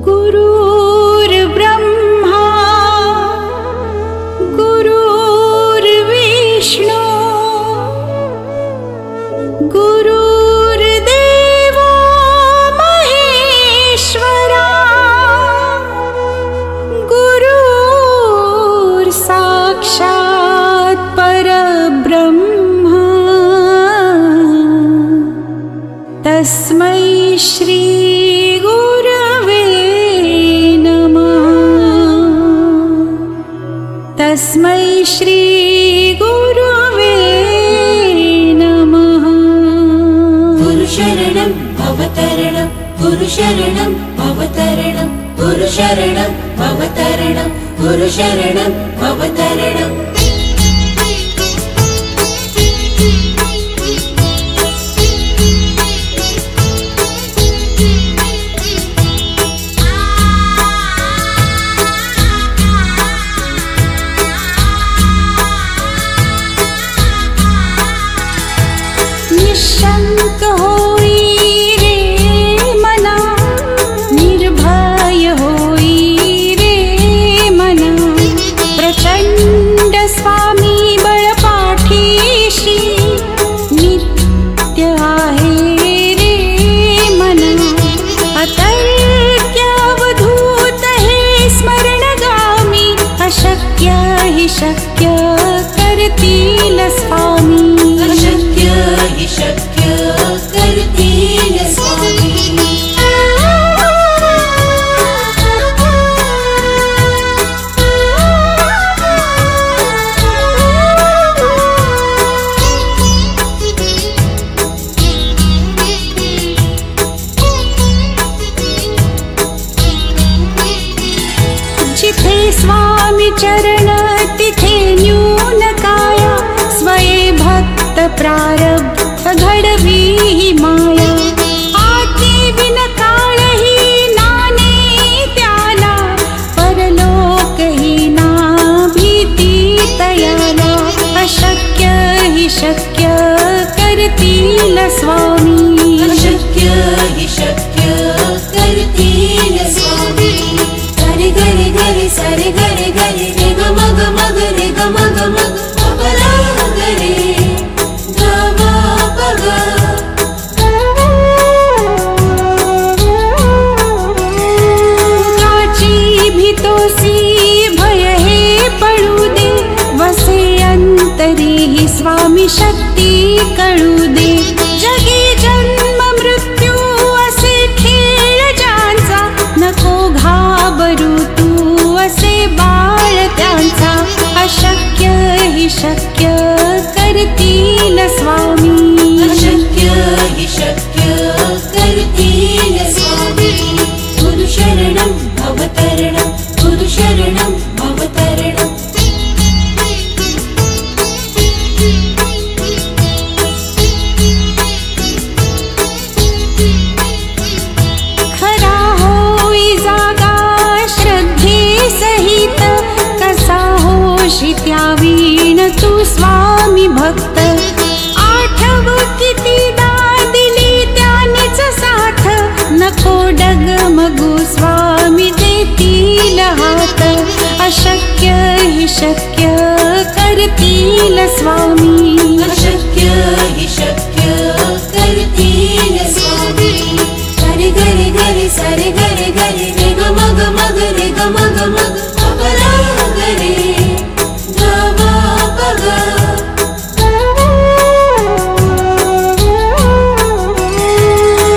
गुरुर्ब्रह्मा गुरुर्विष्णु गुरुर्देवो महेश्वरा गुरुर्साक्षात् परब्रह्म तस्मै श्री गुरवे नमः। तस्मै श्री गुरवे नमः। गुरुशरणं भवतरणं गुरुशरणं भवतरणं गुरुशरणं भवतरणं गुरुशरणं भवतरणम्। निशंक होई रे मना निर्भय होई रे मना प्रचंड स्वामी बळपाठीशी नित्य आहे रे मना अतर्क्य अवधूत हे स्मरणगामी अशक्य हि शक्य करतील स्वामी शक्य करतील स्वामी। जिथे स्वामी चरण तिथे न्यून काया स्वये भक्त प्रारब्ध घडवी ही माया आती बिन काळ ही नाने त्याला परलोक ही ना भीती तयाला अशक्य ही शक्य करतील स्वामी अशक्य हि शक्य करतील स्वामी। गरे गरे गरे सरे गरे गरे रे ग मग मग रे ग मग मग अपरा गरे काची भीतोसी भय हे पडू दे वसे अंतरी ही स्वामी शक्ती कळू दे जगी जन्म मृत्यू असे खेळ ज्यांचा नको घाबरू तू असे बाळ त्यांचा अशक्य ही शक्य करतील स्वामी अशक्य हि शक्य करतील स्वामी। गुरुशरणं भवतरणं गुरुशरणं भवतरणम्। खरा होई जागा श्रद्धे सहित कसा होशी त्यावीण तू स्वामी भक्त आठव कितीदा दिली त्यानेच साथ नको डगमगू स्वामी देतील हात अशक्य हि शक्य करतील स्वामी अशक्य हि शक्य करतील स्वामी। गरे गरे गरे सरे गरे गरे रे ग मग मग रे ग मग मग अपरा गरे ग मा प ग।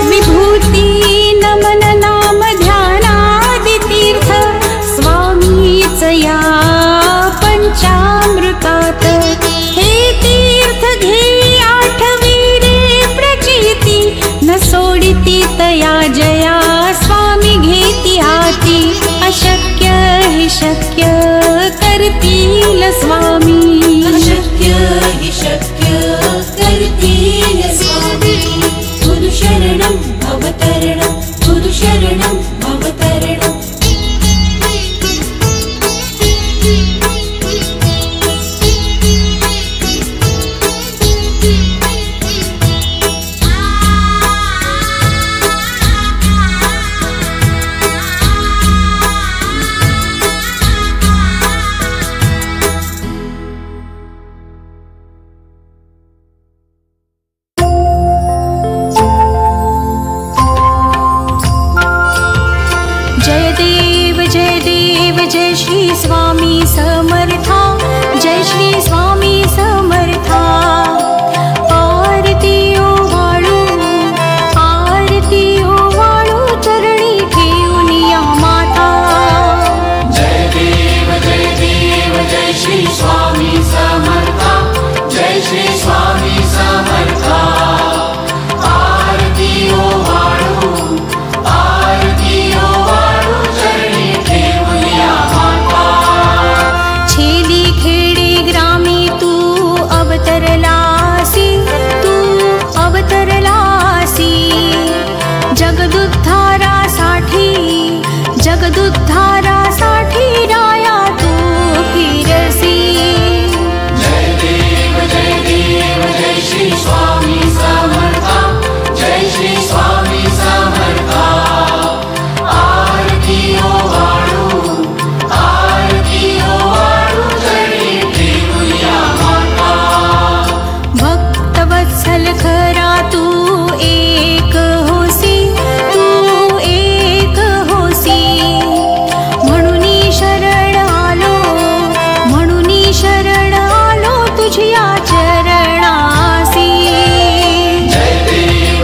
विभूती नमन नाम ध्यानादि तीर्थ स्वामीच या पंचामृतात हे तीर्थ घे आठवी रे प्रचिती न सोडिती तया जया स्वामी जय देव जय श्री स्वामी समर्था, जय श्री स्वामी समर्था। आरती ओवाळू चरणी ठेवून या माता। जय देव जय श्री स्वामी समर्था, जय श्री स्वामी समर्था। आरती ओवाळू चरणी ठेवून या माता। छेली खेडे ग्रामी तू अवतरलासी, जगदुद्धारासाठी राया तू फिरसी। जय देव जय श्री स्वामी समर्था, जय श्री स्वामी समर्था। आरती ओवाळू चरणी ठेवून या माता। भक्तवत्सल खरा तू एक होसी, शरण आलो तुझिया चरणासी। जय देव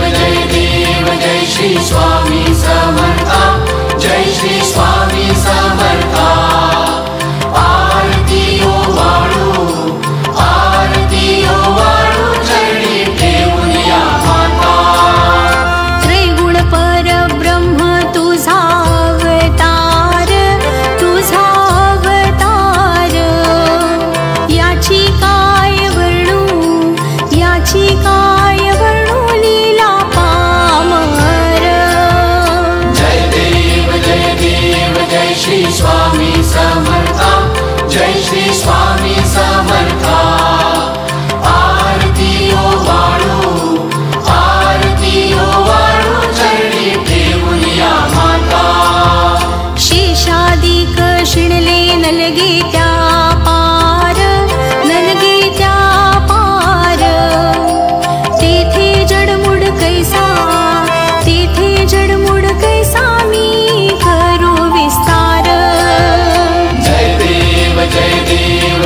जय श्री स्वामी समर्था, जय श्री स्वामी समर्था। आरती ओवाळू चरणी ठेवून या माता। त्रैगुण परब्रह्म तुझा अवतार, याची काय वर्णू लीला पामर। जय देव जय श्री स्वामी समर्था, जय श्री स्वामी समर्था। आरती ओवाळू चरणी ठेवून या माता। शेषादिक शिणले नलगे त्या पार, तेथे जडमुड कैसा मी करू विस्तार। जय देव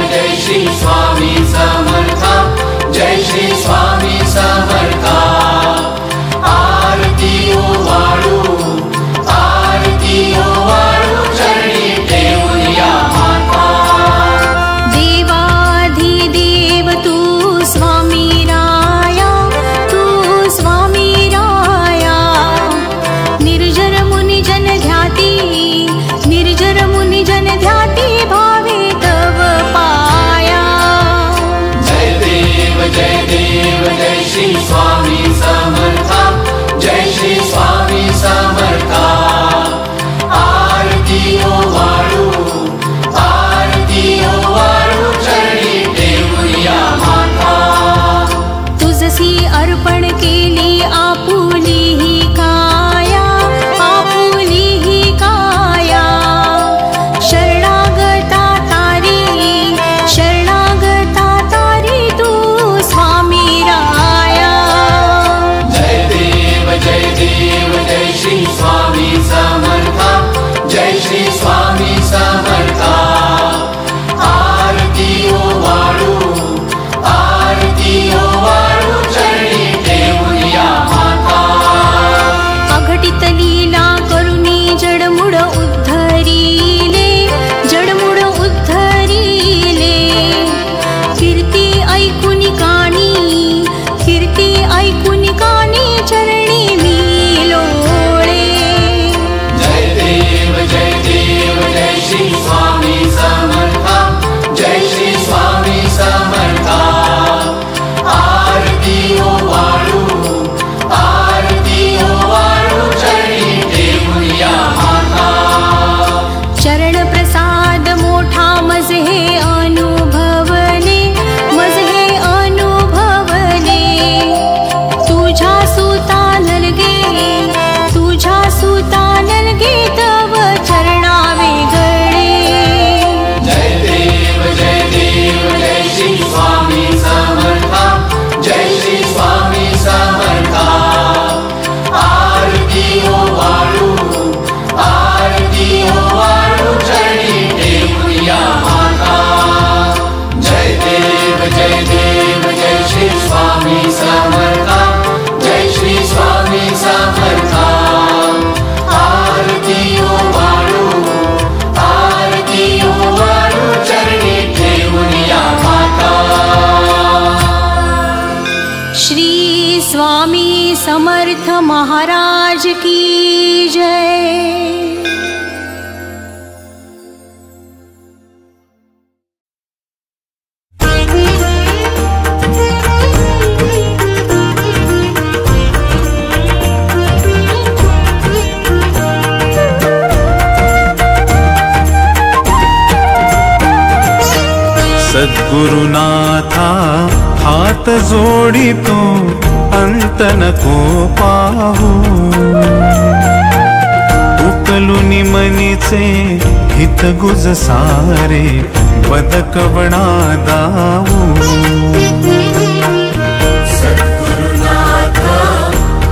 समर्थ महाराज की जय। सद्गुरुनाथा हात जोडितो अंत नको पाहू, उकलुनी मनीचे हित गुज सारे बदकवणा दाऊ। सद्गुरुनाथा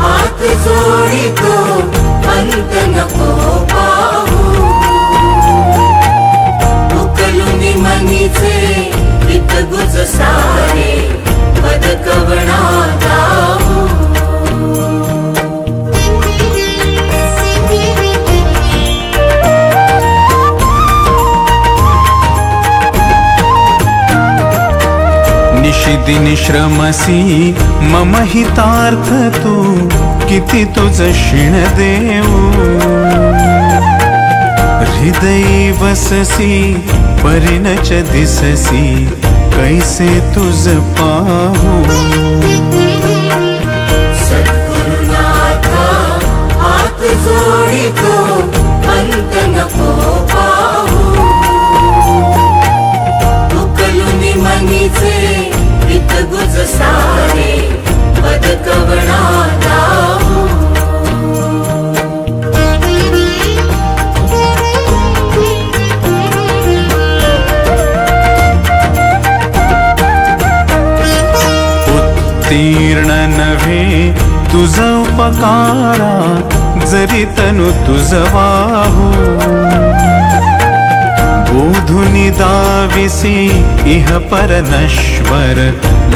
हात जोडितो अंत नको पाहू, उकलुनी मनीचे हित गुज सारे बदकवणा दाऊ। निशिदिनी श्रमसी मम हितार्थ तू, किती तुझ शिण देऊ। हृदयी वससी परिणच दिससी, कैसे तुझ पाहू। सद्गुरुनाथा हात जोडितो अंत नको पाहू, उकलुनी मनीचे हित गुज सारे बदकवणा दाऊ। तीर्ण नव्हे तुझ उपकारा, जरी तनु तुझ वाहू। बोधुनी दाविसी इह पर नश्वर,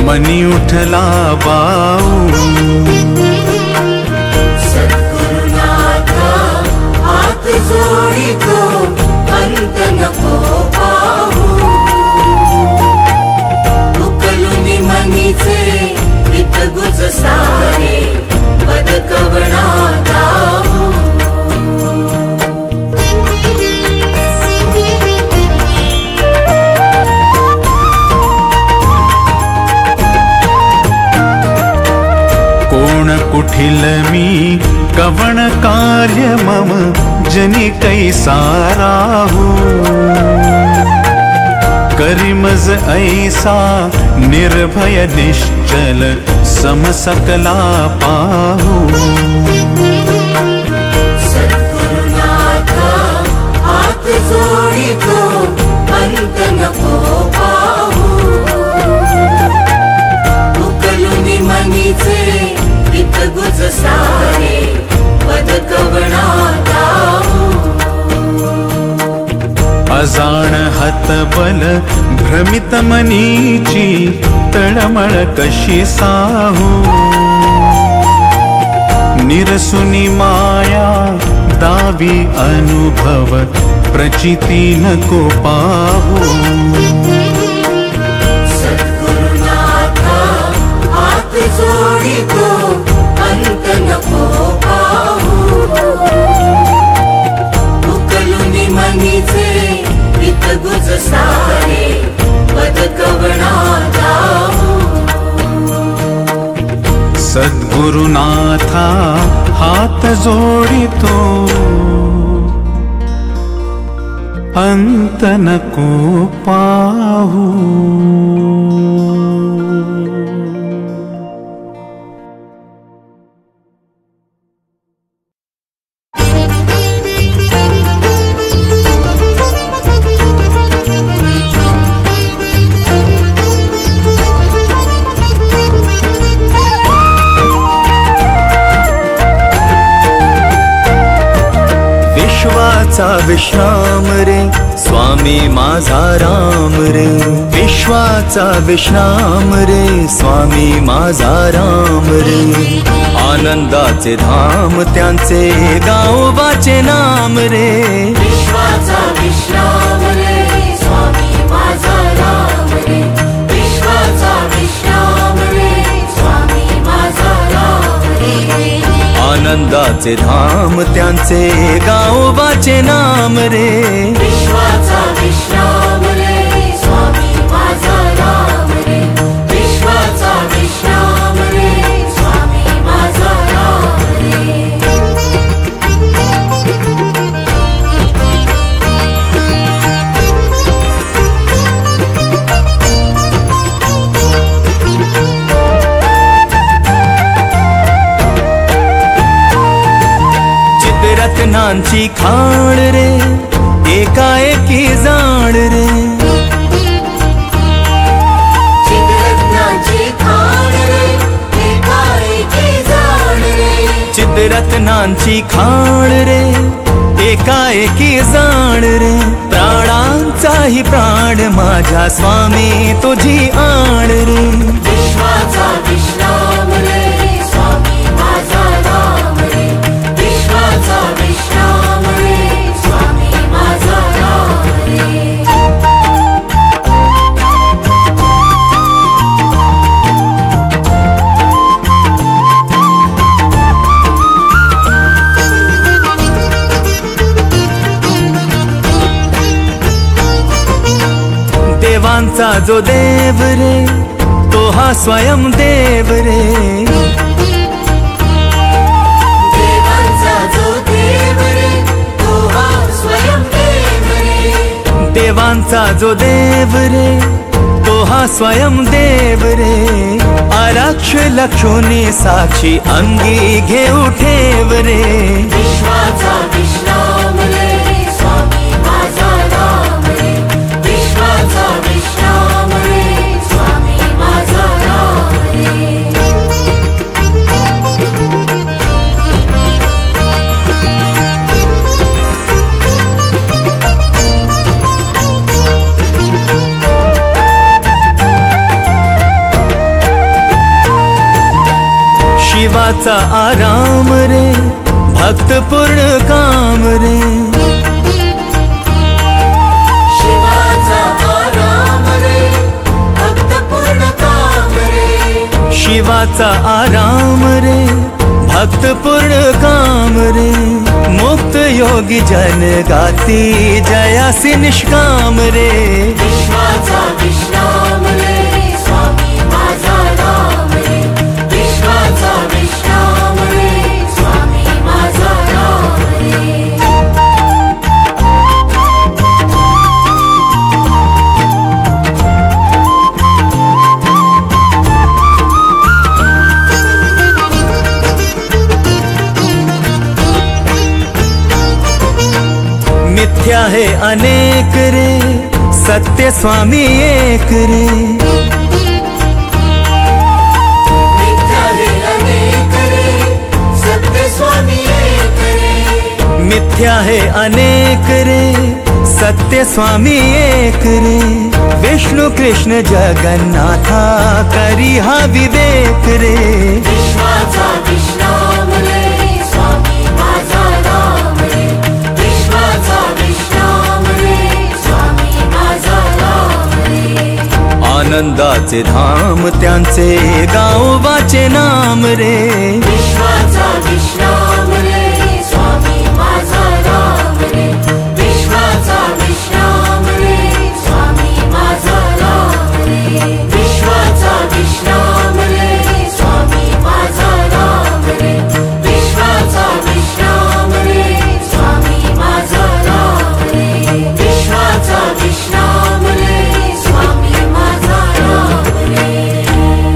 मनी उठला बाऊ। सद्गुरुनाथा हात जोडितो अंत नको पाहू, उकलुनी मनीचे हित गुज सारे बदकवणा दाऊ। कोण कुठिल मी कवण कार्य मम, जनी कैसा राहू। करिमज ऐसा निर्भय निश्चल, समसकला पाहू। सद्गुरुनाथा हात जोडितो अंत नको पाहू, उकलुनी मनीचे हित गुज सारे बदकवणा दाऊ। अजाण हतबल भ्रमित मनीची, तळमळ कशी साहू। निरसुनी माया दावी अनुभव, प्रचिती नको पाहू। सद्गुरुनाथा हात जोडितो अंत नको पाहू, उकलुनी मनीचे हित गुज सारे बदकवणा दाऊ। सद्गुरुनाथा हात जोडितो अंत नको पाहू। विश्राम रे स्वामी माझा राम रे, विश्वाचा विश्राम रे स्वामी माझा राम रे। आनंदाचे धाम त्यांचे गावोबाचे नाम रे, विश्वाचा विश्राम रे स्वामी माझा राम रे, विश्वाचा विश्राम रे स्वामी माझा राम रे। आनंदाचे धाम त्यांचे गावोबाचे नाम रे विश्वाचा विश्राम रे स्वामी माझा राम रे विश्वाचा विश्राम रे स्वामी माझा राम रे रत्नांची खाण रे एकाएकी जाण रे चित्ररत्नांची खाण रे एकाएकी जाण रे चित्ररत्नांची खाण रे एकाएकी जाण रे प्राणांचाही प्राण माझ्या स्वामी तुझी आण रे विश्वाचा विश्राम रे स्वामी माझा राम रे विश्वाचा विश्राम रे स्वामी माझा राम रे देवांचा जो देव रे तो हा स्वयं देव रे देवांचा जो देव रे तो हा स्वयं देव रे देवांचा जो देव रे तो हा स्वयं देव रे आरक्ष लक्षोनी साक्षी अंगी घेऊ ठेव रे विश्वाचा विश्राम रे स्वामी माझा राम रे विश्वाचा विश्राम रे स्वामी माझा राम रे शिवाचा आराम रे भक्त पूर्ण काम रे शिवाचा आराम रे भक्त पूर्ण काम रे शिवाचा आराम रे भक्त पूर्ण काम रे मुक्त योगी जन गाती जयासी निष्काम रे विश्वाचा विश्राम रे स्वामी माझा राम रे विश्वाचा विश्राम रे स्वामी माझा राम रे मिथ्या है अनेक रे सत्य स्वामी एक रे मिथ्या है अनेक रे सत्य स्वामी एक रे मिथ्या है अनेक रे सत्य स्वामी एक रे विष्णु कृष्ण जगन्नाथा करी हा विवेक रे विश्वाचा विश्राम रे स्वामी माझा राम रे विश्वाचा विश्राम रे स्वामी माझा राम रे आनंदाचे धाम त्यांचे गावोबाचे नाम रे विश्वाचा विश्राम रे स्वामी माझा राम रे विश्वाचा विश्राम रे स्वामी माझा राम रे विश्वाचा विश्राम रे स्वामी माझा राम रे विश्वाचा विश्राम रे स्वामी माझा राम रे विश्वाचा विश्राम रे स्वामी माझा राम रे रे।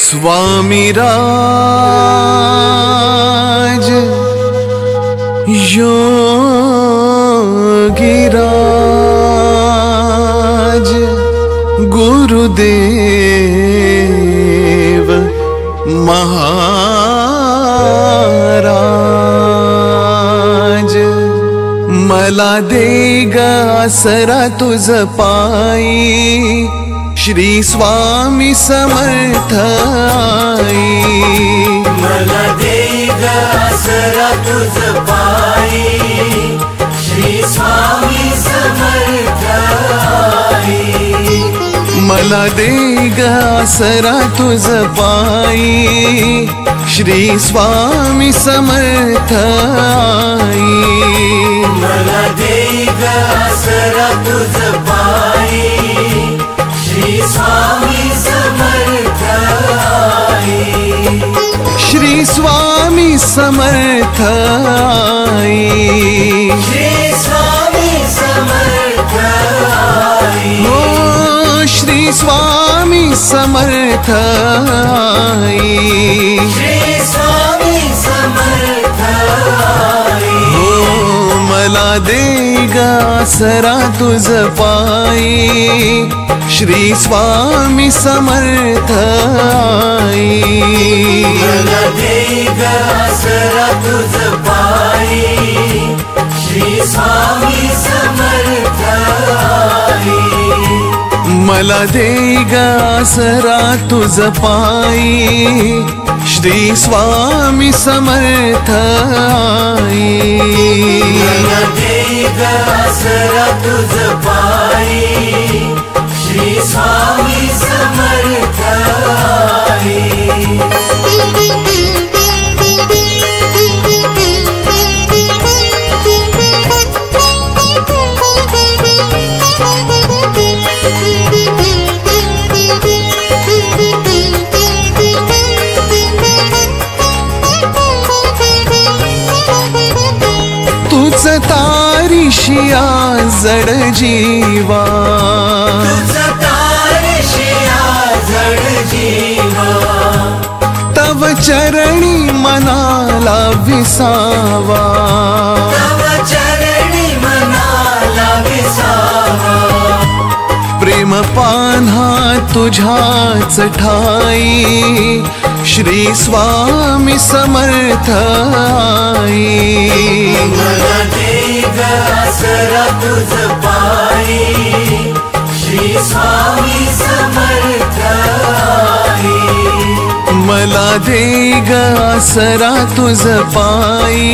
स्वामीराज योगीराज गुरुदेव महाराज मला दे ग आसरा तुझ पायी श्री स्वामी समर्थ आई मला दे ग आसरा तुझ पायी श्री स्वामी समर्थ आई मला दे ग आसरा तुझ पायी श्री स्वामी समर्थ आई मला दे ग आसरा तुझ पायी श्री स्वामी समर्थ आई श्री स्वामी समर्थ आई श्री स्वामी समर्थ आई हो श्री स्वामी समर्थ आई श्री स्वामी समर्थ आई हो मला दे ग आसरा तुझ पायी श्री स्वामी समर्थ आई मला दे ग आसरा तुझ पायी श्री स्वामी समर्थ आई मला दे ग आसरा तुझ पायी श्री स्वामी समर्थ आई मला दे ग आसरा तुझ पायी श्री स्वामी समर्थ आई तुझ तारीशिया जड जीवा तुझ तारशिया जड जीवा तव चरणी मनाला विसावा तव चरणी मनाला विसावा प्रेम पान्हा तुझ्याच ठाई श्री स्वामी समर्थ आई मला दे ग आसरा तुझ पायी श्री स्वामी समर्थ आई मला दे ग आसरा तुझ पायी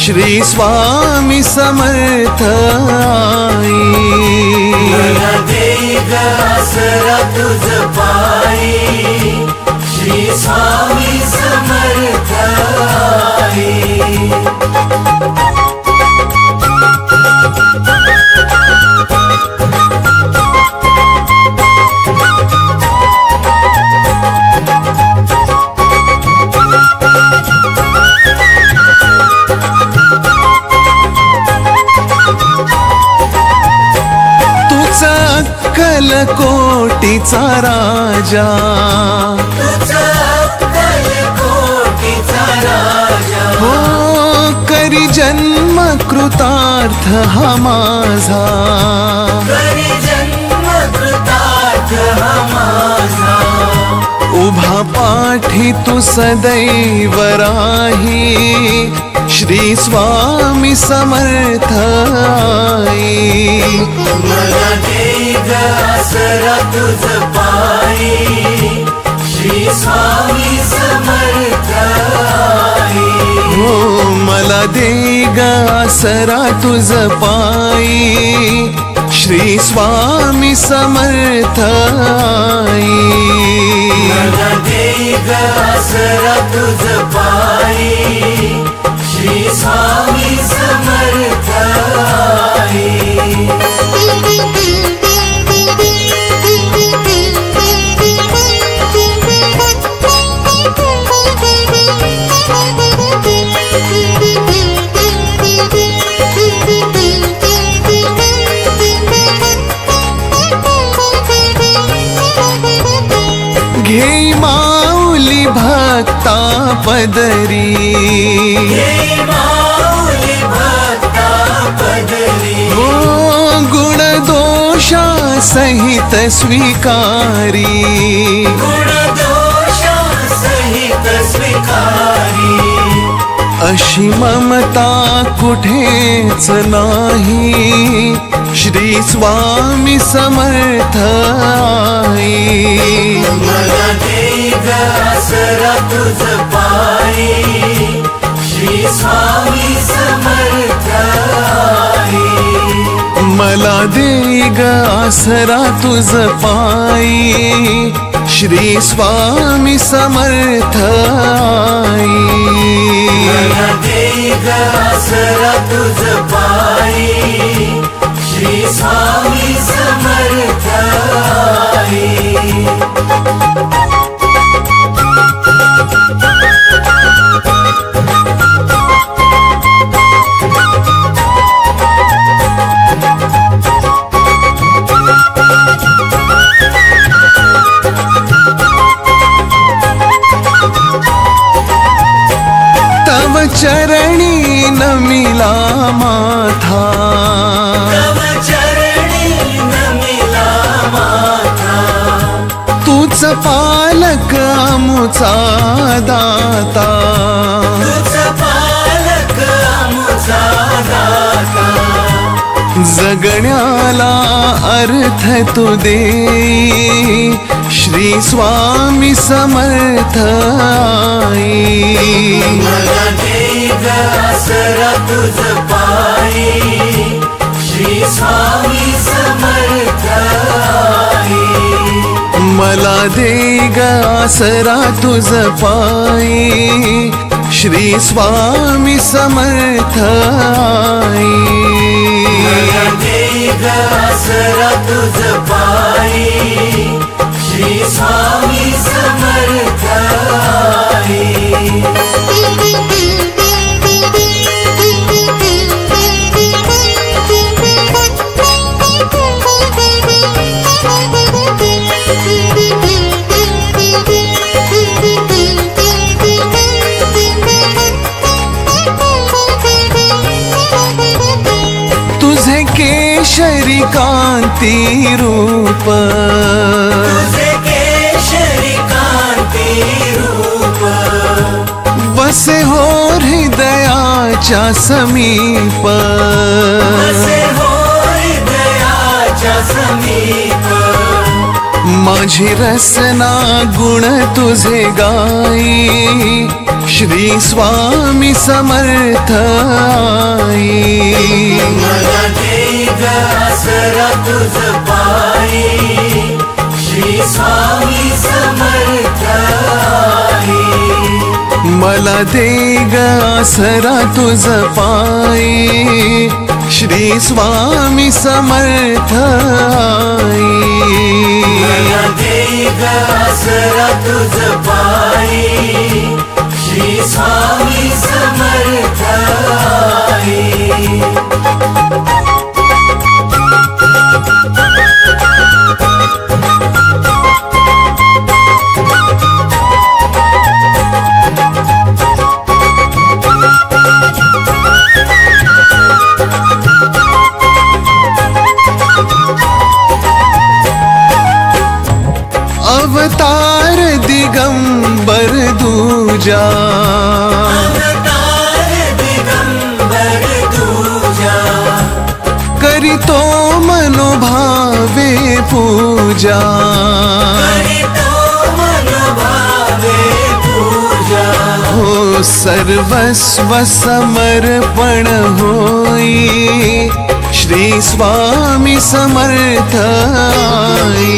श्री स्वामी समर्थ आई मला दे ग आसरा तुझ पायी श्री स्वामी समर्थ आई तुझा अक्कल कोटीचा राजा तुझा अक्कलकोटीचा राजा हो करी जन्म कृतार्थ हा माझा करी जन्म कृतार्थ हा माझा उभा पाठी तू सदैव राही श्री स्वामी समर्थ आई मला दे ग आसरा तुझ पायी श्री स्वामी समर्थ आई हो मला दे ग आसरा तुझ पायी श्री स्वामी समर्थ आई मला दे ग आसरा तुझ पायी श्री स्वामी समर्थ आई घे माऊली भक्ता पदरी, हो गुण दोषा सहित स्वीकारी, अशी ममता कुठेच नाही, श्री स्वामी समर्थ आई. मला दे ग आसरा तुझ पायी, श्री स्वामी समर्थ आई. मला दे ग आसरा तुझ पायी, श्री स्वामी समर्थ आई. मला दे ग आसरा तुझ पायी, श्री स्वामी समर्थ आई. तव चरणी नमिला माथा, तव चरणी नमिला माथा. तूच पालक आमुचा दाता, तुझ पालक आमुचा दाता. जगण्याला अर्थ तू दे, श्री स्वामी समर्थ आई. मला दे ग आसरा तुझ पायी, श्री स्वामी समर्थ आई. मला दे ग आसरा तुझ पायी, श्री स्वामी समर्थ आई. मला दे ग आसरा तुझ पायी, श्री स्वामी समर्थ आई. तुझे केशरी कांती रूप, तुझे केशरी कांती रूप. वसे हो हृदयाच्या समीप, वसे हो हृदयाच्या समीप. माझी रसना गुण तुझे गाई, श्री स्वामी समर्थ आई. मला दे ग आसरा तुझ पायी, श्री स्वामी समर्थ आई. मला दे ग आसरा तुझ पायी, श्री स्वामी समर्थ आई. मला दे ग आसरा तुझ पायी, श्री स्वामी समर्थ आई. अवतार दिगंबर दूजा, अवतार दिगंबर दूजा. करितो मनोभावे पूजा, करितो मनोभावे पूजा. हो सर्वस्व समर्पण होई, श्री स्वामी समर्थ आई.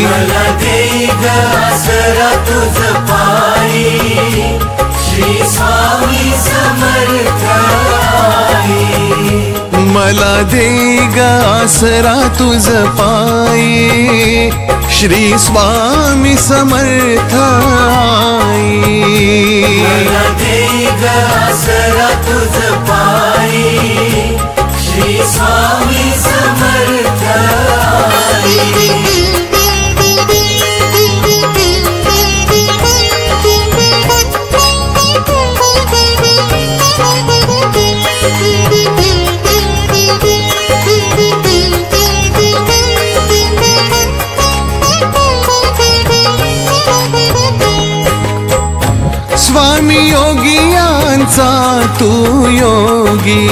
मला दे ग आसरा तुझ पायी, श्री स्वामी समर्थ आई. मला दे ग आसरा तुझ पायी, श्री स्वामी समर्थ आई. मला दे ग आसरा तुझ पायी, श्री स्वामी समर्थ आई. स्वामी योगियांचा तू योगी,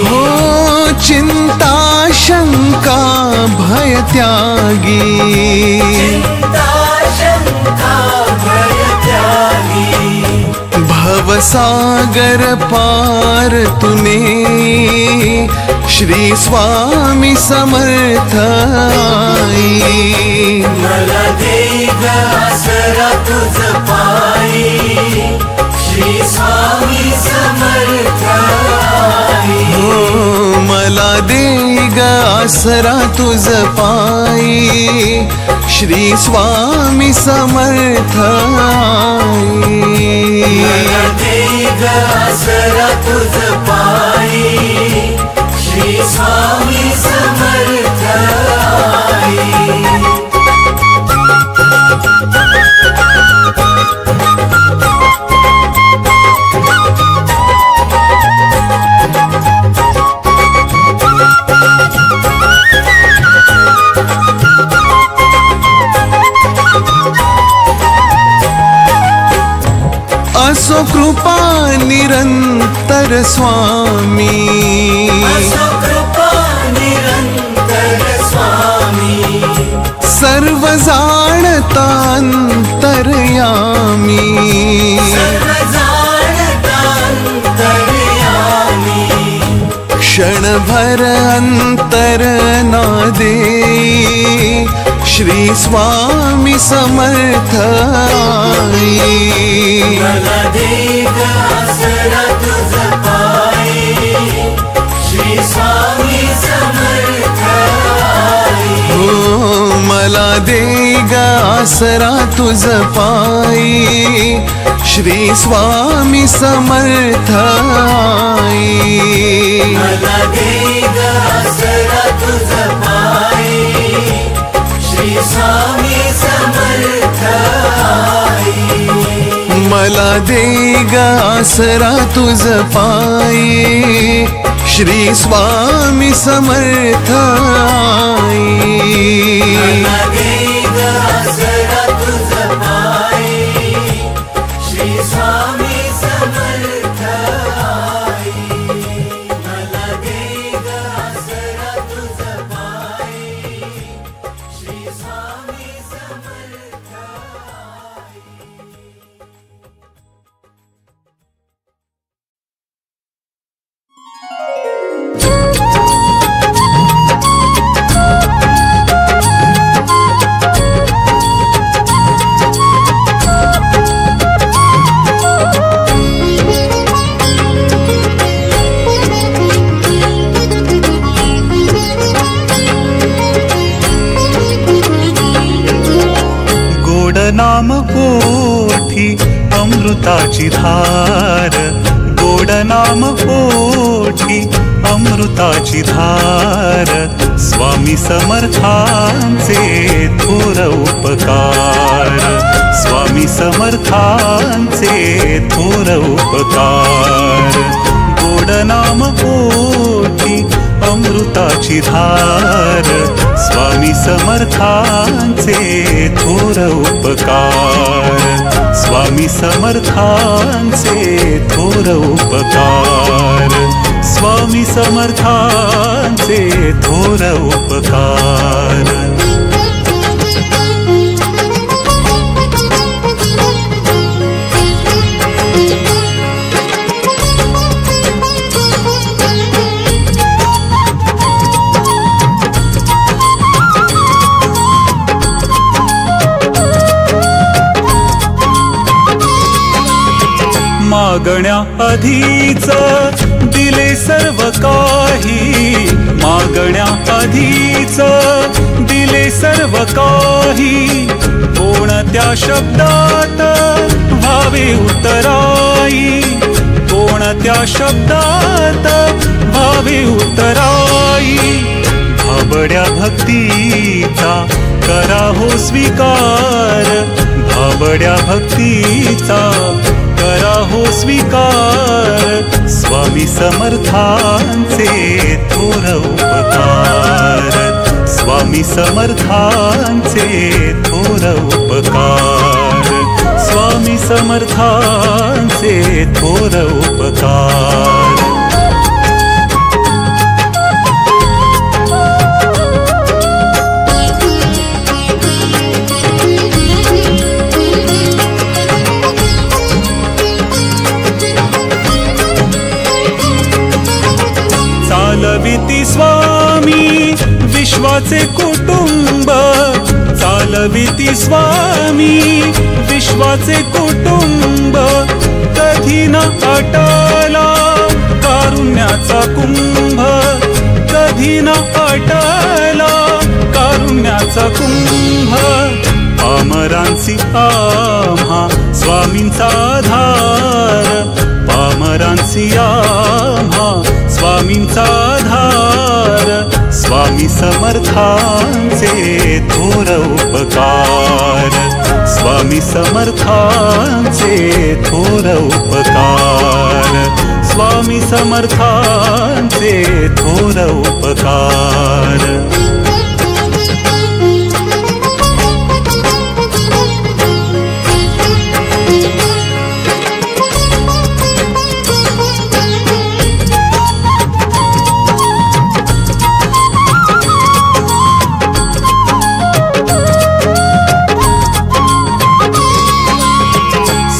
हो चिंता शंका भय त्यागी, भवसागर पार तूने श्री स्वामी समर्थ आई। मला दे ग आसरा तुझ पायी, श्री स्वामी समर्थ आई। हो मला दे ग आसरा तुझ पायी, श्री स्वामी समर्थ आई। मला दे ग आसरा तुझ पायी, श्री स्वामी समर्थ आई। असो कृपा निरंतर स्वामी, असो कृपा निरंतर स्वामी। सर्व जाणता अंतर्यामी, सर्व जाणता अंतर्यामी। क्षणभर अंतर ना दे श्री स्वामी समर्थ आई। मला दे ग आसरा तुझ पायी, श्री स्वामी समर्थ आई। हो मला दे ग आसरा तुझ पायी, श्री स्वामी समर्थ आई। मला दे ग आसरा तुझ पायी, श्री स्वामी समर्थ आई। मला दे ग आसरा तुझ पायी, श्री स्वामी समर्थ आई। मला दे ग आसरा तुझ पायी, श्री स्वामी समर्थ आई। मला दे ग आसरा तुझ पायी, श्री स्वामी समर्थ आई। नाम ओठी अमृताची धार, गोड नाम ओठी अमृताची धार। स्वामी समर्थांचे थोर उपकार, स्वामी समर्थांचे थोर उपकार। गोड नाम ओठी अमृताची धार, स्वामी समर्थांचे थोर उपकार, स्वामी समर्थांचे थोर उपकार, स्वामी समर्थांचे थोर उपकार। मागण्या आधीच दिले सर्व काही, मागण्या आधीच दिले सर्व काही। कोणत्या शब्दात व्हावे उतराई, कोणत्या शब्दात व्हावे उतराई। भाबड्या भक्तीचा करा हो स्वीकार, भाबड्या भक्तीचा करा हो स्वीकार। स्वामी समर्थांचे थोर उपकार, स्वामी स्वामी समर्थांचे थोर उपकार, स्वामी समर्थांचे थोर उपकार. चालविती स्वामी विश्वाचे कुटुंब, चालविती स्वामी विश्वाचे कुटुंब. कधी न अटला कारुण्याचा कुंभ, कधी न अटला कारुण्याचा कुंभ. पामरांची आम्हा स्वामींचा आधार, पामरांची आम्हा स्वामींचा आधार. स्वामी समर्थांचे थोर उपकार, स्वामी समर्थांचे थोर उपकार, स्वामी समर्थांचे थोर उपकार.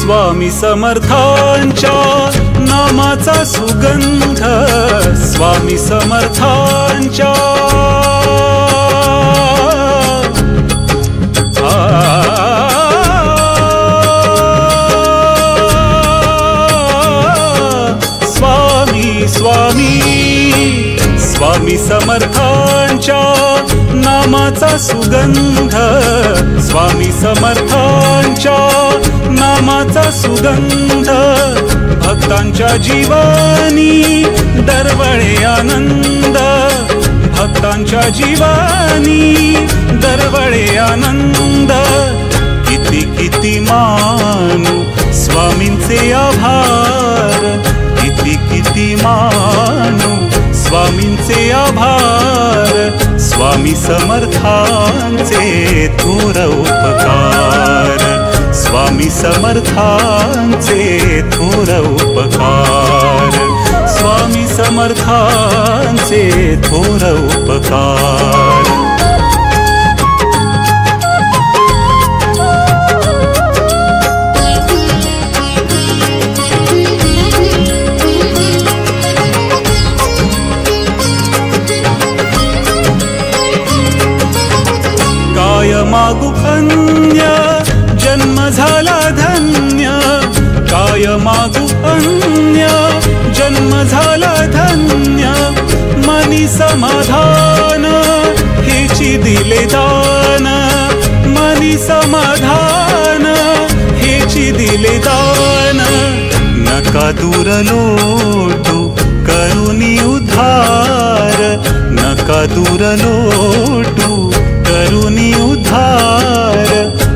स्वामी समर्थांच्या नामाचा सुगंध, स्वामी समर्थांच्या स्वामी स्वामी स्वामी समर्थांच्या नामाचा सुगंध, स्वामी समर्थांच्या नामाचा सुगंध. भक्तांच्या जीवानी दरवळे आनंद, भक्तांच्या जीवानी दरवळे आनंद. किती किती मानू स्वामींचे आभार, किती किती मानू स्वामींचे आभार. स्वामी समर्थांचे थोर उपकार, स्वामी समर्थांचे थोर उपकार, स्वामी समर्थांचे थोर उपकार. काय मागू अन्य जन्म झाला धन्य, काय मागू अन्य जन्म झाला धन्य. मनी समाधान हेची दिले दान, मनी समाधान हेची दिले दान. नका दूर लोटू करुणी उद्धार, नका दूर लोटू करुणी उद्धार.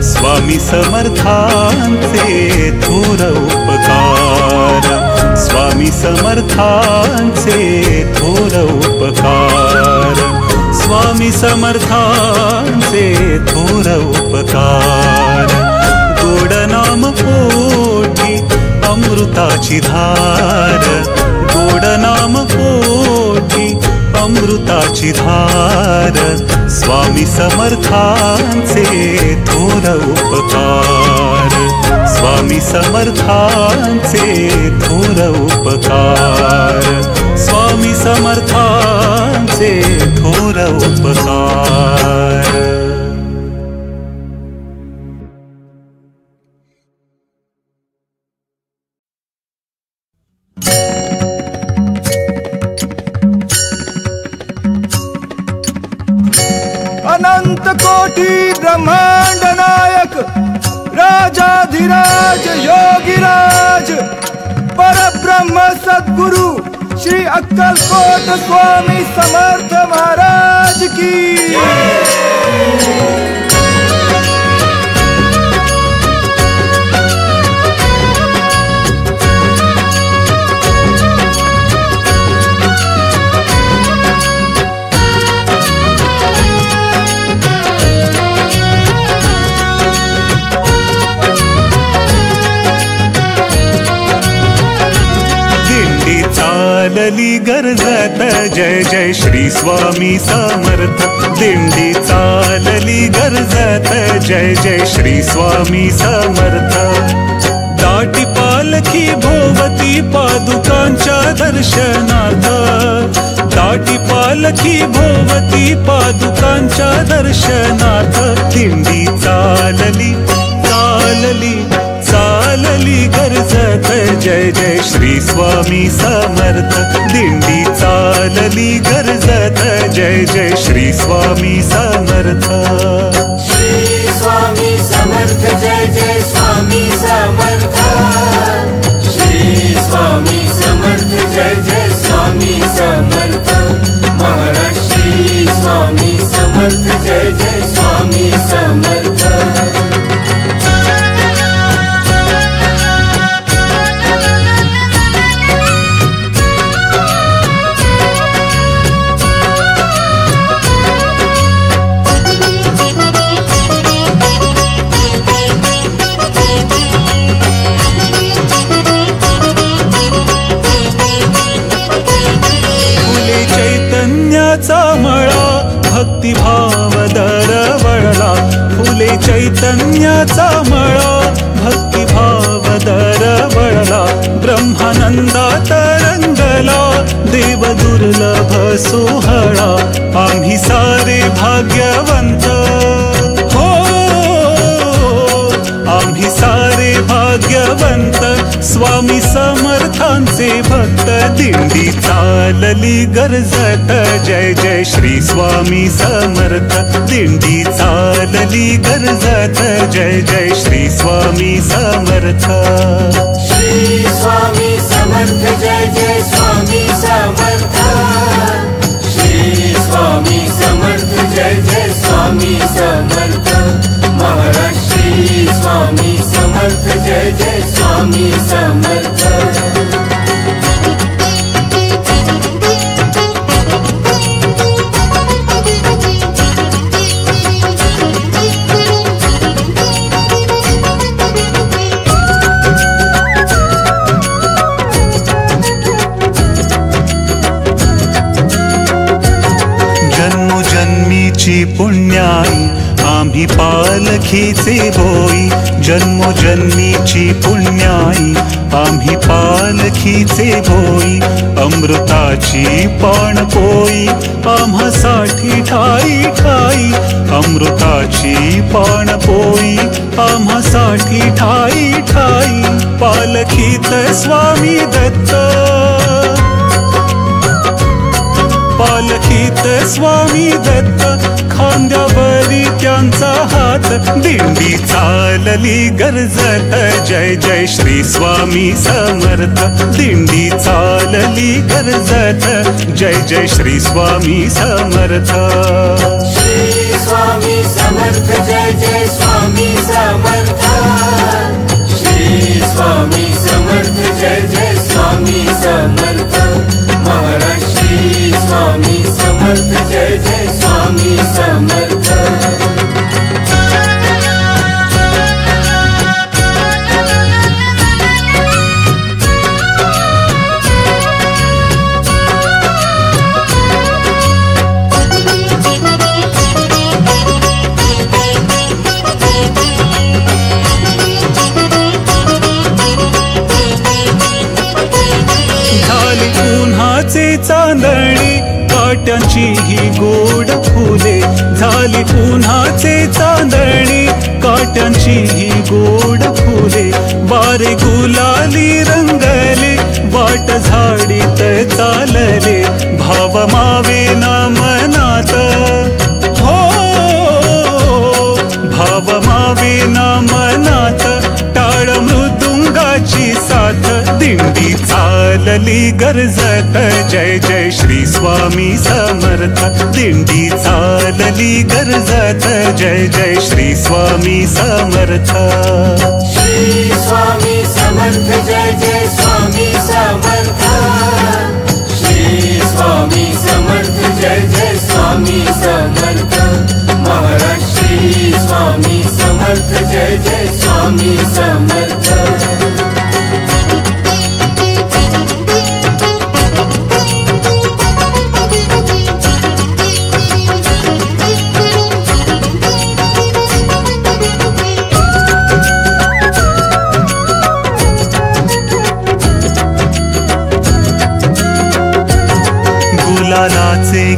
स्वामी समर्थांचे थोर उपकार, स्वामी समर्थांचे थोर उपकार, स्वामी समर्थांचे थोर उपकार. गोड नाम पोटी अमृताची धार, गोड नाम पोटी अमृताची धार. स्वामी समर्थांचे थोर उपकार, स्वामी समर्थांचे थोर उपकार, स्वामी समर्थांचे थोर उपकार. अनंत कोटी ब्रह्मांड नायक राजाधिराज योगीराज परब्रह्म सद्गुरु श्री अक्कलकोट स्वामी समर्थ महाराज की गर्जत जय जय श्री स्वामी समर्थ दिंडी चालली गर्जत जय जय श्री स्वामी समर्थ दाटी पालखी भोवती पादुकांच्या दर्शनार्थ दाटी पालखी भोवती पादुकांच्या दर्शनार्थ दिंडी चालली चालली चालली गर्जत जय जय श्री स्वामी समर्थ दिंडी चालली गर्जत जय जय श्री स्वामी समर्थ श्री स्वामी समर्थ जय जय स्वामी समर्थ श्री स्वामी समर्थ जय जय स्वामी समर्थ महाराज श्री स्वामी समर्थ जय जय स्वामी समर्थ भक्तिभाव दरवळला फुले चैतन्याचा मळा भक्तिभाव दरवळला ब्रह्मानंदात रंगला देव दुर्लभ सोहळा आम्ही सारे भाग्यवंत हो आम्ही सारे भाग्यवंत स्वामी समर्थांचे भक्त दिंडी चालली गर्जत जय जय श्री स्वामी समर्थ दिंडी चालली गर्जत जय जय श्री स्वामी समर्थ श्री स्वामी समर्थ जय जय स्वामी समर्थ श्री स्वामी समर्थ जय जय स्वामी समर्थ महाराज श्री स्वामी समर्थ जय जय स्वामी समर्थ जन्मोजन्मीची पुण्याई आम्ही पालखीचे बोई जन्मोजन्मीची पुण्याई आम्ही पालखीचे बोई अमृताची पाणपोई आम्हासाठी ठाई ठाई अमृताची पाणपोई आम्हासाठी ठाई ठाई पालखीत स्वामी दत्त पालखीत स्वामी दत्त खांद्यावरी त्यांचा हात दिंडी चालली गर्जत जय जय श्री स्वामी समर्थ दिंडी चालली गर्जत जय जय श्री स्वामी समर्थ श्री स्वामी समर्थ जय जय स्वामी समर्थ श्री स्वामी समर्थ जय जय स्वामी समर्थ महाराज श्री स्वामी समर्थ जय जय स्वामी समर्थ चांदणी काट्यांची ही गोड फुले झाली उन्हाचे चांदणी काट्यांची ही गोड फुले बारे गुलाली रंगले वाट झाडीत चालले भाव मावे ना मनात हो भाव मावे ना मनात टाळ मृदुंगाची साथ दिंडी चालली गर्जत जय जय श्री स्वामी समर्थ दिंडी चालली गर्जत जय जय श्री स्वामी समर्थ श्री स्वामी समर्थ जय जय स्वामी समर्थ श्री स्वामी समर्थ जय जय स्वामी समर्थ महाराज श्री स्वामी समर्थ जय जय स्वामी समर्थ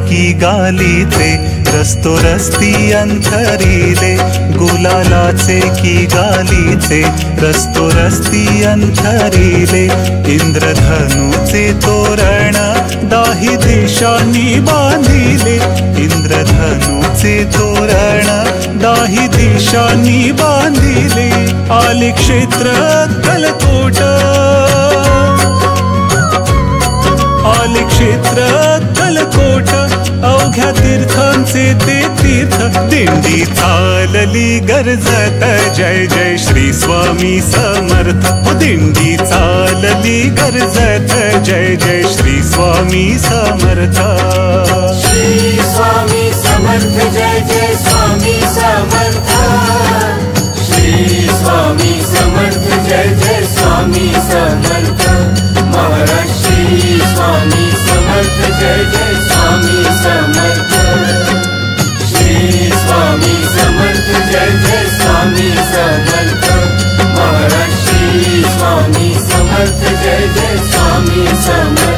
की गालीचे रस्तो रस्ती अंथरीले, गुलालाचे की गालीचे रस्तो रस्ती अंथरीले, इंद्रधनुचे तोरण दाही दिशांनी बांधिले, इंद्रधनुचे तोरण दाही दिशांनी बांधिले, आले क्षेत्र अक्कलकोट, आले क्षेत्र अक्कलकोट, अवघ्या तीर्थांचे ते तीर्थ, दिंडी चालली गर्जत, जय जय श्री स्वामी समर्थ, दिंडी चालली गर्जत, जय जय श्री स्वामी समर्थ, श्री स्वामी समर्थ, जय जय स्वामी समर्थ, श्री स्वामी समर्थ, जय जय स्वामी समर्थ, महाराज श्री स्वामी समर्थ, जय जय स्वामी समर्थ, श्री स्वामी समर्थ, जय जय स्वामी समर्थ, महाराज श्री स्वामी समर्थ, जय जय स्वामी समर्थ।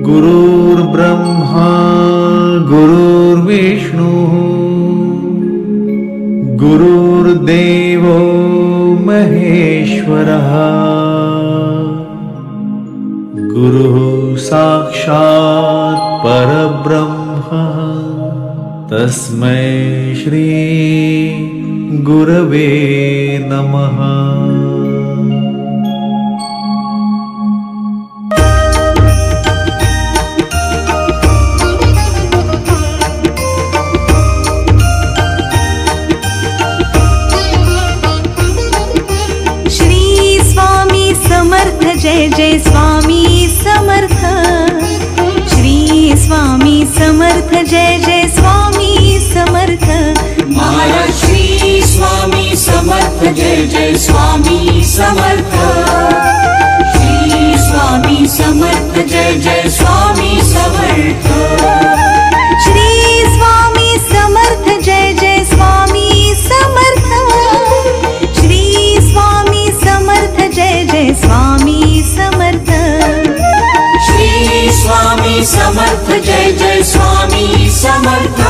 गुरुर्ब्रह्मा गुरुर्विष्णु गुरुर्देवो महेश्वरः, गुरुः साक्षात् परब्रह्म, तस्मै श्री गुरवे नमः। जय जय स्वामी समर्थ, श्री स्वामी समर्थ, जय जय स्वामी समर्थ, महाराज श्री स्वामी समर्थ, जय जय स्वामी समर्थ, श्री स्वामी समर्थ, जय जय स्वामी समर्थ, श्री स्वामी समर्थ, जय जय स्वामी समर्थ, श्री स्वामी समर्थ, जय जय स्वामी समर्थ, श्री स्वामी समर्थ, जय जय स्वामी समर्थ,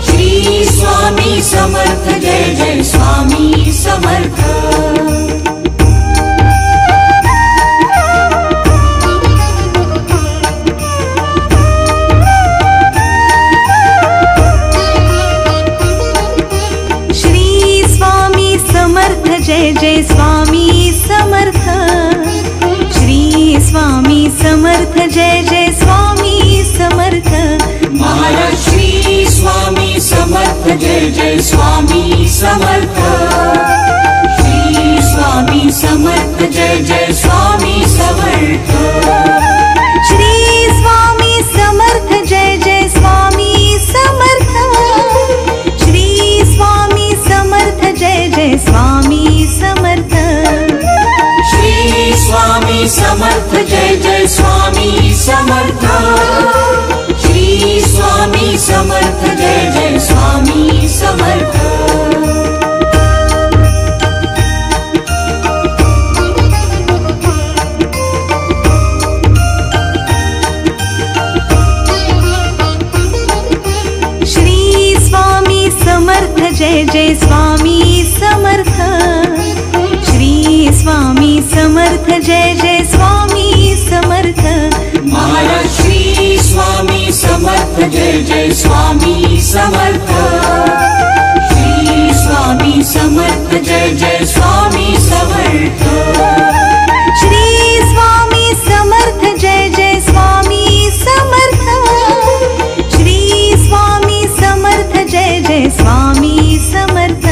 श्री स्वामी समर्थ, जय जय स्वामी समर्थ। श्री स्वामी समर्थ, जय जय स्वामी समर्थ, श्री स्वामी समर्थ, जय जय स्वामी समर्थ, महाराज श्री स्वामी समर्थ, जय जय स्वामी समर्थ, श्री स्वामी समर्थ, जय जय स्वामी समर्थ, श्री स्वामी समर्थ, जय जय स्वामी समर्थ, श्री स्वामी समर्थ, जय जय स्वामी समर्थ, श्री स्वामी समर्थ, जय जय स्वामी समर्थ, श्री स्वामी समर्थ, जय जय स्वामी समर्थ। श्री स्वामी समर्थ, जय जय स्वामी समर्थ, श्री स्वामी समर्थ, जय जय स्वामी समर्थ, महाराज श्री स्वामी समर्थ, जय जय स्वामी समर्थ, श्री स्वामी समर्थ, जय जय स्वामी समर्थ, श्री स्वामी समर्थ, जय जय स्वामी समर्थ, श्री स्वामी समर्थ, जय जय स्वामी समर्थ,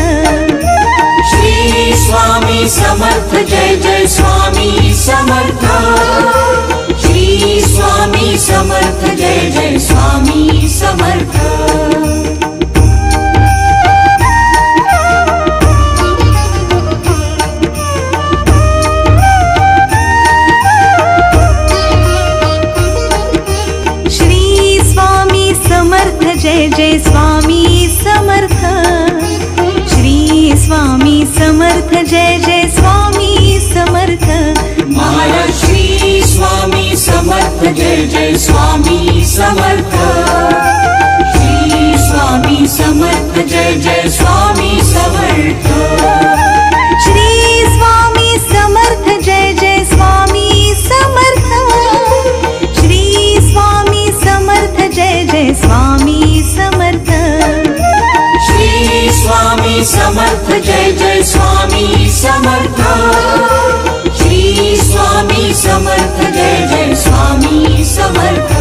श्री स्वामी समर्थ, जय जय स्वामी समर्थ, श्री स्वामी समर्थ, जय जय स्वामी समर्थ। जय स्वामी समर्थ। श्री स्वामी समर्थ जय जय स्वामी समर्थ। महाराज श्री स्वामी समर्थ जय जय स्वामी समर्थ। श्री स्वामी समर्थ जय जय स्वामी समर्थ। श्री स्वामी समर्थ जय जय स्वामी समर्थ। श्री स्वामी समर्थ जय जय स्वामी समर्थ। श्री स्वामी समर्थ जय जय स्वामी समर्थ। श्री स्वामी समर्थ जय जय स्वामी समर्थ।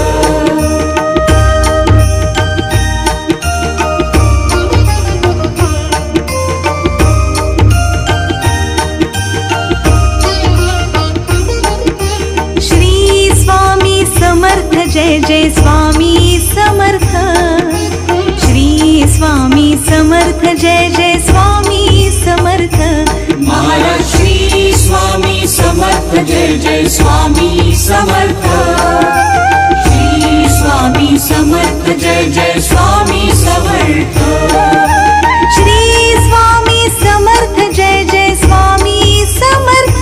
श्री स्वामी समर्थ जय जय स्वामी समर्थ। श्री स्वामी समर्थ जय जय स्वामी समर्थ। महाराज श्री स्वामी समर्थ जय जय स्वामी समर्थ। श्री स्वामी समर्थ जय जय स्वामी समर्थ। श्री स्वामी समर्थ जय जय स्वामी समर्थ।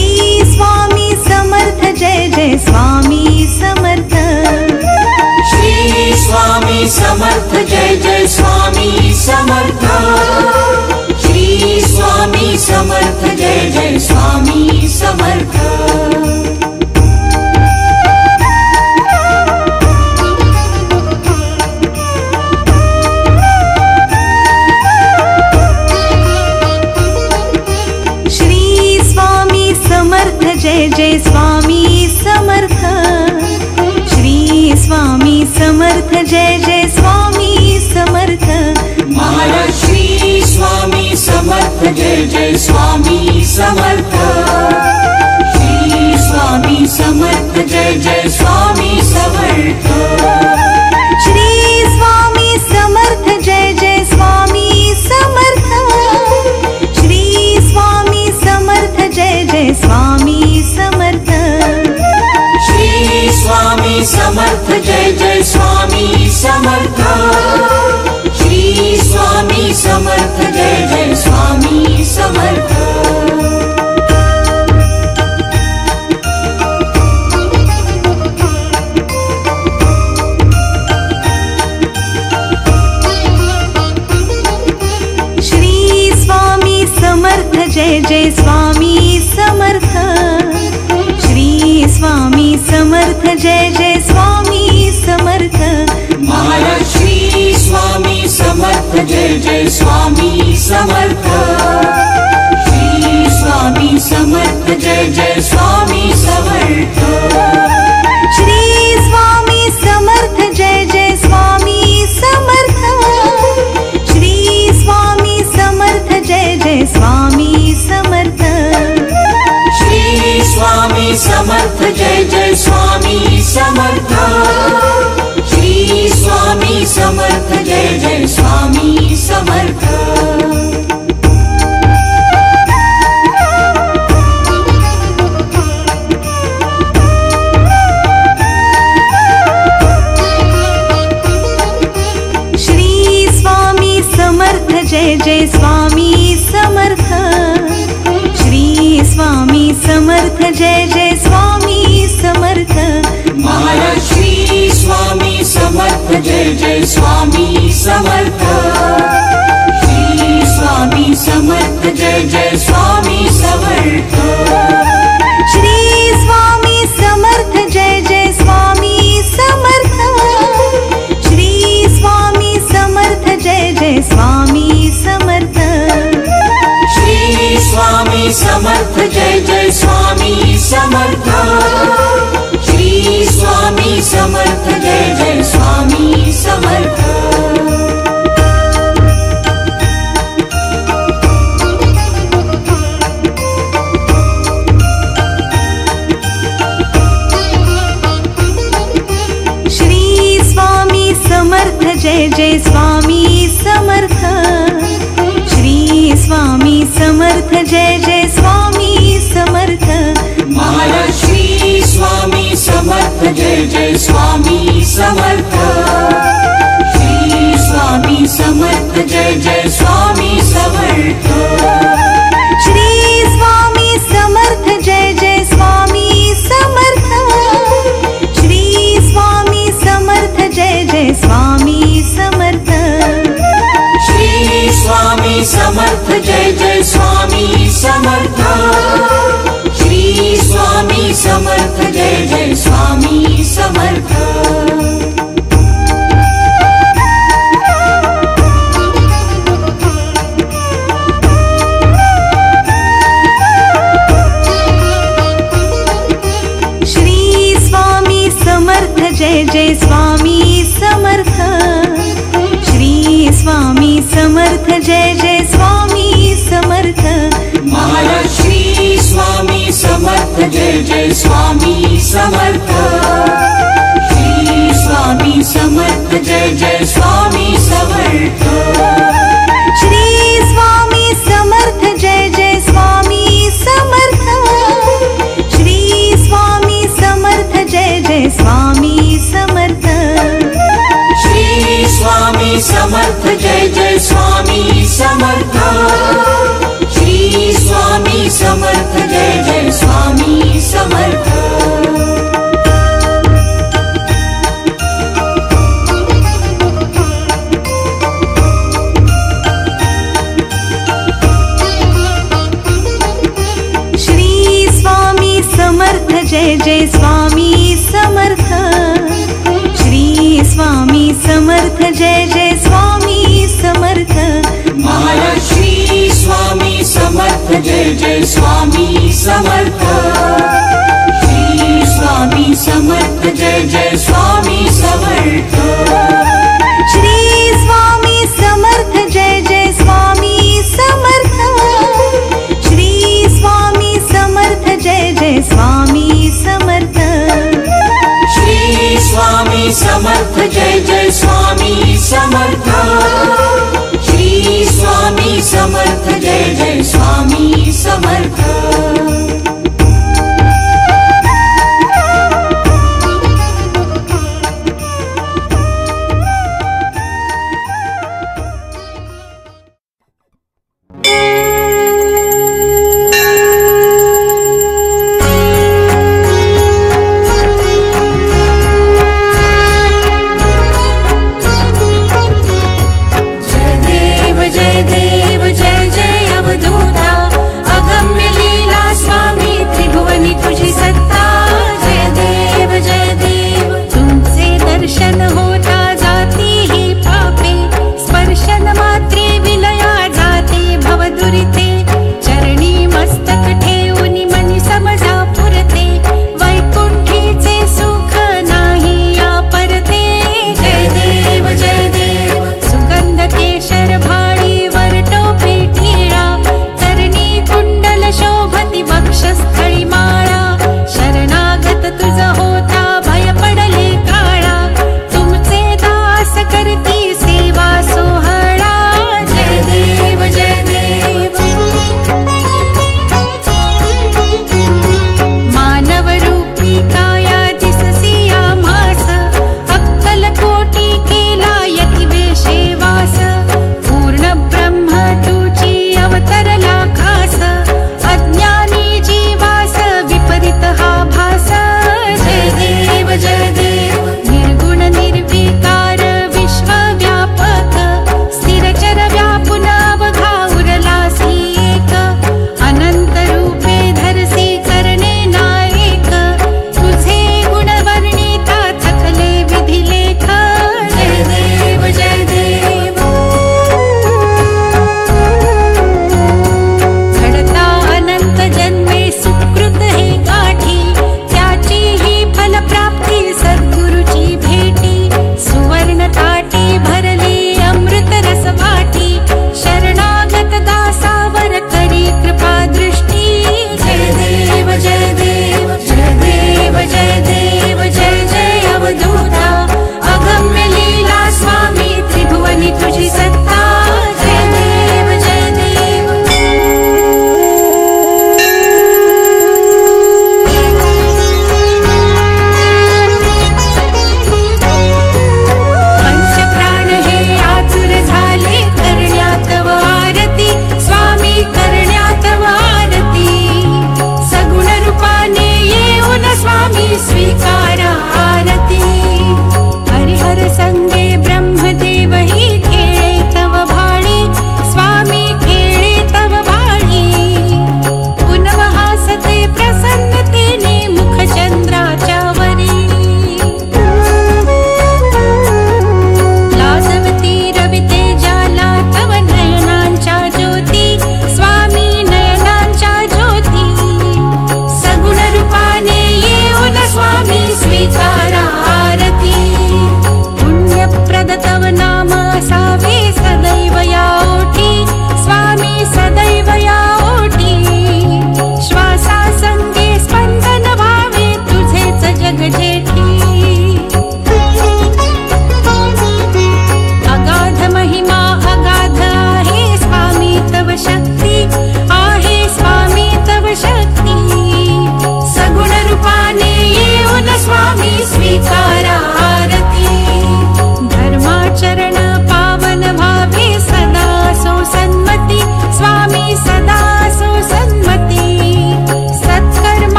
श्री स्वामी समर्थ जय जय स्वामी समर्थ। श्री स्वामी समर्थ जय जय स्वामी समर्थ। श्री स्वामी समर्थ जय जय स्वामी समर्थ। श्री स्वामी समर्थ जय जय स्वामी समर्थ। श्री स्वामी समर्थ जय जय स्वामी समर्थ। महाराज श्री स्वामी समर्थ जय जय स्वामी समर्थ। श्री स्वामी समर्थ जय जय स्वामी समर्थ। श्री स्वामी समर्थ जय जय स्वामी समर्थ। श्री स्वामी समर्थ जय जय स्वामी समर्थ। श्री स्वामी समर्थ जय जय स्वामी समर्थ। श्री स्वामी समर्थ जय जय स्वामी समर्थ। श्री स्वामी समर्थ जय जय स्वामी समर्थ। श्री स्वामी समर्थ जय जय स्वामी समर्थ। महाराज श्री स्वामी समर्थ जय जय स्वामी समर्थ। श्री स्वामी समर्थ जय जय स्वामी समर्थ। श्री स्वामी समर्थ जय जय स्वामी समर्थ। श्री स्वामी समर्थ जय जय स्वामी समर्थ। श्री स्वामी समर्थ जय जय स्वामी समर्थ। श्री स्वामी समर्थ जय जय स्वामी समर्थ। श्री स्वामी समर्थ जय जय स्वामी समर्थ। श्री स्वामी समर्थ जय जय स्वामी समर्थ। महाराज श्री स्वामी समर्थ जय जय स्वामी समर्थ। श्री स्वामी समर्थ जय जय स्वामी समर्थ। श्री स्वामी समर्थ जय जय स्वामी समर्थ। श्री स्वामी समर्थ जय जय स्वामी समर्थ। श्री स्वामी समर्थ जय जय स्वामी समर्थ। श्री स्वामी समर्थ जय जय स्वामी समर्थ। श्री स्वामी समर्थ जय जय स्वामी समर्थ। श्री स्वामी समर्थ जय जय स्वामी समर्थ। महाराज श्री स्वामी समर्थ जय जय स्वामी समर्थ। स्वामी समर्थ जय जय स्वामी समर्थ श्री स्वामी समर्थ जय जय स्वामी समर्थ श्री स्वामी समर्थ जय जय स्वामी समर्थ श्री स्वामी समर्थ जय जय स्वामी समर्थ श्री स्वामी समर्थ जय जय स्वामी समर्थ जय जय स्वामी समर्थ श्री स्वामी समर्थ जय जय स्वामी समर्थ महाराज श्री स्वामी समर्थ जय जय स्वामी समर्थ श्री स्वामी समर्थ जय जय स्वामी समर्थ श्री स्वामी समर्थ जय जय स्वामी समर्थ श्री स्वामी समर्थ जय जय स्वामी समर्थ श्री स्वामी समर्थ जय जय स्वामी समर्थ श्री स्वामी समर्थ जय जय स्वामी समर्थ श्री स्वामी समर्थ जय जय स्वामी समर्थ श्री स्वामी समर्थ जय जय स्वामी समर्थ महाराज श्री स्वामी समर्थ जय जय स्वामी समर्थ श्री स्वामी समर्थ जय जय स्वामी समर्थ श्री स्वामी समर्थ जय जय स्वामी समर्थ श्री स्वामी समर्थ जय जय स्वामी समर्थ श्री स्वामी समर्थ जय जय स्वामी समर्थ श्री स्वामी समर्थ जय जय स्वामी समर्थ